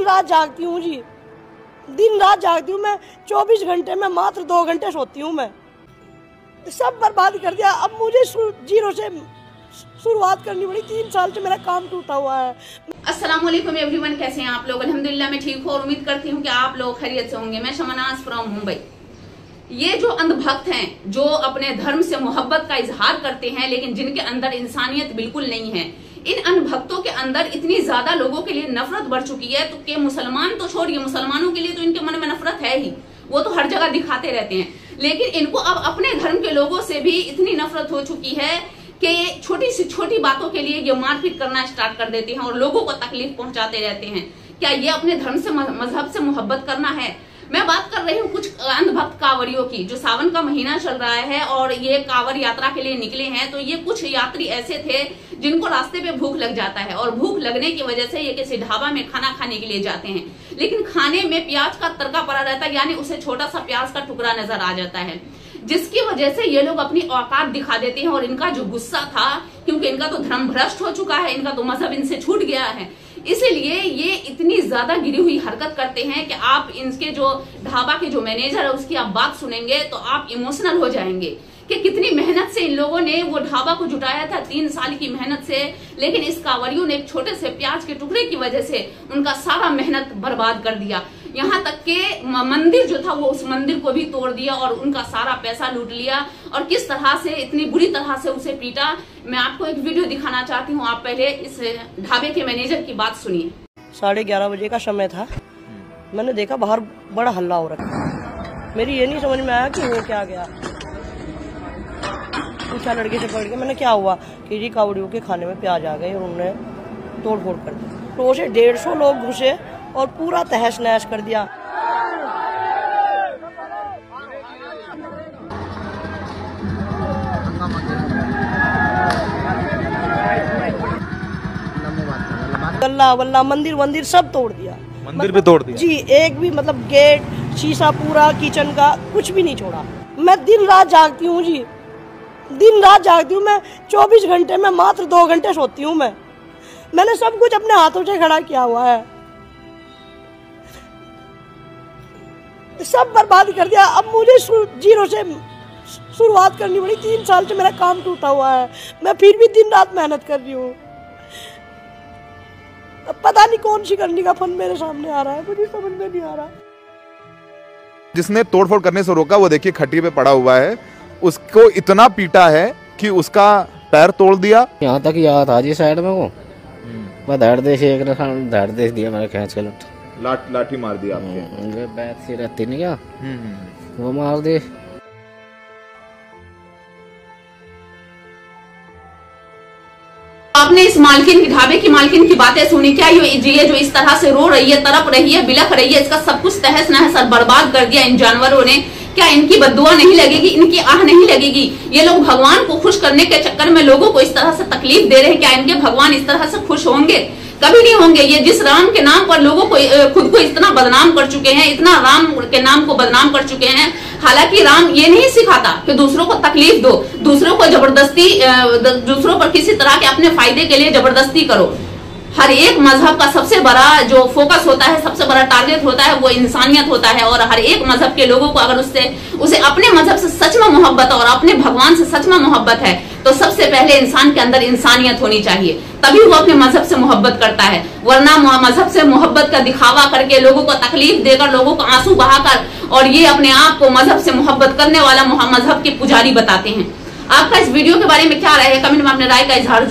रात जागती हूँ जी, दिन रात जागती हूँ मैं। 24 घंटे में मात्र 2 घंटे सोती हूँ मैं। सब बर्बाद कर दिया। अब मुझे जीरो से शुरुआत करनी पड़ी। 3 साल से मेरा काम टूटा हुआ है। अस्सलाम वालेकुम एवरीवन, कैसे हैं आप लोग? अल्हम्दुलिल्लाह मैं ठीक हूँ और उम्मीद करती हूँ कि आप लोग खैरियत से होंगे। मैं शमनाज फ्रॉम मुंबई। ये जो अंधभक्त हैं, जो अपने धर्म से मोहब्बत का इजहार करते हैं लेकिन जिनके अंदर इंसानियत बिल्कुल नहीं है, इन अंधभक्तों के अंदर इतनी ज्यादा लोगों के लिए नफरत बढ़ चुकी है तो कि मुसलमान तो छोड़िए, मुसलमानों के लिए तो इनके मन में नफरत है ही, वो तो हर जगह दिखाते रहते हैं। लेकिन इनको अब अपने धर्म के लोगों से भी इतनी नफरत हो चुकी है कि छोटी सी छोटी बातों के लिए ये मारपीट करना स्टार्ट कर देते हैं और लोगों को तकलीफ पहुंचाते रहते हैं। क्या ये अपने धर्म से, मजहब से मोहब्बत करना है? मैं बात कर रही हूँ कुछ अंधभक्त कांवरियों की, जो सावन का महीना चल रहा है और ये कांवर यात्रा के लिए निकले हैं। तो ये कुछ यात्री ऐसे थे जिनको रास्ते पे भूख लग जाता है और भूख लगने की वजह से ये किसी ढाबा में खाना खाने के लिए जाते हैं, लेकिन खाने में प्याज का तड़का पड़ा रहता है, यानी उसे छोटा सा प्याज का टुकड़ा नजर आ जाता है, जिसकी वजह से ये लोग अपनी औकात दिखा देते हैं। और इनका जो गुस्सा था, क्योंकि इनका तो धर्म भ्रष्ट हो चुका है, इनका तो मजहब इनसे छूट गया है, इसलिए ये इतनी ज्यादा गिरी हुई हरकत करते हैं कि आप इनके जो ढाबा के जो मैनेजर है उसकी आप बात सुनेंगे तो आप इमोशनल हो जाएंगे कि कितनी मेहनत से इन लोगों ने वो ढाबा को जुटाया था, 3 साल की मेहनत से। लेकिन इस कांवरियों ने एक छोटे से प्याज के टुकड़े की वजह से उनका सारा मेहनत बर्बाद कर दिया। यहाँ तक के मंदिर जो था वो उस मंदिर को भी तोड़ दिया और उनका सारा पैसा लूट लिया। और किस तरह से, इतनी बुरी तरह से उसे पीटा, मैं आपको एक वीडियो दिखाना चाहती हूँ। आप पहले इस ढाबे के मैनेजर की बात सुनिए। 11:30 बजे का समय था। मैंने देखा बाहर बड़ा हल्ला हो रहा। मेरी ये नहीं समझ में आया कि हो क्या गया। पूछा लड़के से, पकड़ के मैंने क्या हुआ कि जी कावड़ियों के खाने में प्याज आ गए और उन्होंने तोड़ फोड़ कर दी। तो उसे 150 लोग घुसे और पूरा तहस नहस कर दिया। गल्ला वल्ला मंदिर सब तोड़ दिया। मंदिर भी तोड़ दिया जी। एक भी मतलब गेट, शीशा पूरा किचन का कुछ भी नहीं छोड़ा। मैं दिन रात जागती हूँ जी, दिन रात जागती हूँ मैं। 24 घंटे में मात्र 2 घंटे सोती हूँ मैं। मैंने सब कुछ अपने हाथों से खड़ा किया हुआ है। सब बर्बाद कर दिया। अब मुझे जीरो से शुरुआत करनी पड़ी। 3 साल से मेरा काम टूटा हुआ है। मैं फिर भी दिन रात मेहनत कर रही हूँ। पता नहीं कौन सी करनी का फन मेरे सामने आ रहा है, मुझे समझ में नहीं आ रहा। जिसने तोड़फोड़ करने से रोका वो देखिए खट्टी पे पड़ा हुआ है, उसको इतना पीटा है कि उसका पैर तोड़ दिया। यहाँ तक याद था जी साइड में वो मैं धड़ देश दिया, मैंने खींच के लाठी मार दिया आपके बैठ से रहती नहीं क्या, वो मार दे। आपने इस मालकिन की, ढाबे की मालकिन की बातें सुनी क्या? ये जो इस तरह से रो रही है, तड़प रही है, बिलख रही है, इसका सब कुछ तहस नहस बर्बाद कर दिया इन जानवरों ने। क्या इनकी बद्दुआ नहीं लगेगी, इनकी आह नहीं लगेगी? ये लोग भगवान को खुश करने के चक्कर में लोगों को इस तरह से तकलीफ दे रहे हैं। क्या इनके भगवान इस तरह से खुश होंगे? कभी नहीं होंगे। ये जिस राम के नाम पर लोगों को, खुद को इतना बदनाम कर चुके हैं, इतना राम के नाम को बदनाम कर चुके हैं। हालांकि राम ये नहीं सिखाता कि दूसरों को तकलीफ दो, दूसरों को जबरदस्ती, दूसरों पर किसी तरह के अपने फायदे के लिए जबरदस्ती करो। हर एक मजहब का सबसे बड़ा जो फोकस होता है, सबसे बड़ा टारगेट होता है, वो इंसानियत होता है। और हर एक मजहब के लोगों को अगर उसे अपने मजहब से सच में मोहब्बत और अपने भगवान से सच में मोहब्बत है तो सबसे पहले इंसान के अंदर इंसानियत होनी चाहिए, तभी वो अपने मजहब से मोहब्बत करता है। वरना मजहब से मोहब्बत का दिखावा करके, लोगों को तकलीफ देकर, लोगों को आंसू बहाकर, और ये अपने आप को मजहब से मोहब्बत करने वाला मजहब के पुजारी बताते हैं। आपका इस वीडियो के बारे में क्या राय है? कमेंट में अपने राय का इजहार